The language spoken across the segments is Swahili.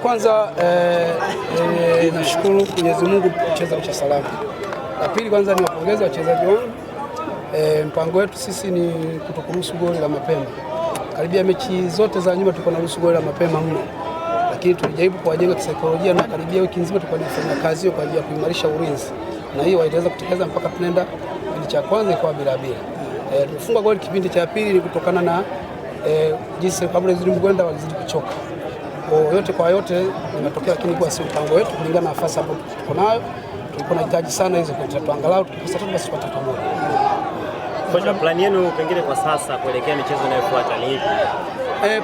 Kwanza nashukuru Mwenyezi Mungu kucheza mechi salama. La pili kwanza ni wapongeze wachezaji wangu. Mpango wetu sisi ni kutokuruhusu goli la mapema. Karibia mechi zote za nyuma tulikuwa tunaruhusu goli la mapema mno. Lakini tulijaribu kuwajenga kisaikolojia na karibia wiki nzima tulikuwa tunafanya kazi hiyo kwa ajili ya kuimarisha ulinzi. Na hiyo walitaweza kutekeleza mpaka tunaenda kipindi cha kwanza ikawa bila. Tulifunga goli kipindi cha pili ni kutokana na jinsi kabla zile mgwenda walizidi kuchoka. Yote kwa yote imetokea, lakini kwa sio mpango wetu kulingana na nafasi ambayo tuko nayo. Tulikuwa tunahitaji sana hizo kwa tatu, angalau tukipata tatu basi tupate moja. Kwa plani yenu pengine kwa sasa kuelekea michezo inayofuata ni ipi?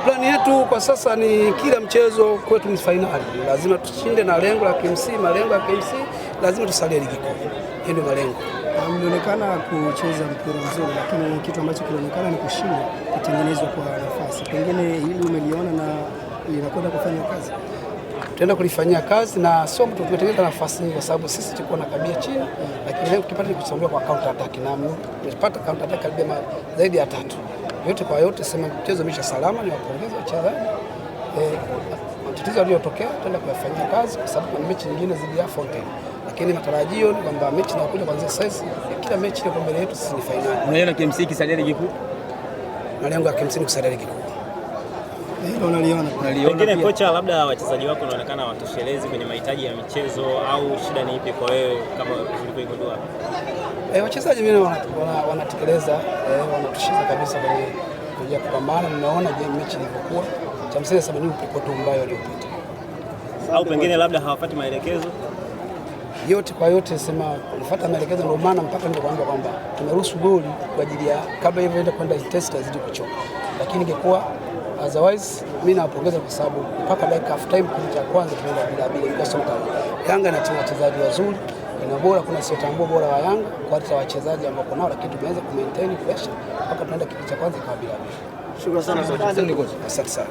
Plani yetu kwa sasa ni kila mchezo kwetu ni finali. Lazima tushinde na lengo la KMC, malengo ya KMC lazima tusalie ligi kuu. Hiyo ndio malengo. Mlionekana kucheza mpira mzuri, lakini kitu ambacho kilionekana ni kushinda kutengenezwa kwa nafasi. Pengine hili umeliona na linakwenda kufanya kazi. Tutaenda kulifanyia kazi na sio mtu tumetengeneza nafasi kwa sababu sisi tulikuwa na kabia chini, lakini leo tukipata kushambulia kwa counter attack na tumepata counter attack karibia zaidi ya 3. Yote kwa yote sema mchezo umesha salama, ni wapongeze wachezaji. Matatizo yaliyotokea tutaenda kuyafanyia kazi kwa sababu kuna mechi nyingine zidi ya Fontaine. Lakini matarajio ni kwamba mechi inayokuja kuanzia sasa, kila mechi ile mbele yetu sisi ni finali. Unaona KMC kisalia ligi kuu? Malengo ya KMC ni kusalia ligi kuu. Hilo unaliona. Pengine kocha, labda wachezaji wako wanaonekana watoshelezi kwenye mahitaji ya michezo au shida ni ipi kwa wewe kama ulivyoigundua? Wachezaji mimi wanatekeleza, wanatosheleza kabisa kwenye kupambana. Mnaona mechi ilivyokuwa. Cha msingi sasa ni upepo tu mbaya uliopita. Au pengine labda hawapati maelekezo? Yote kwa yote sema kufuata maelekezo, ndio maana mpaka ndio kwamba tumeruhusu goli kwa ajili ya kabla hivyo ende kwenda intensity zidi kuchoka. Lakini ingekuwa otherwise mimi nawapongeza kwa sababu mpaka dakika half time kipindi cha kwanza tumeenda bila kwa sababu Yanga na timu wachezaji wazuri, ina bora, kuna sio tambua bora wa Yanga kwa hata wachezaji ambao kuna, lakini tumeweza ku maintain pressure mpaka tunaenda kipindi cha kwanza kwa bila. Shukrani sana. Asante sana.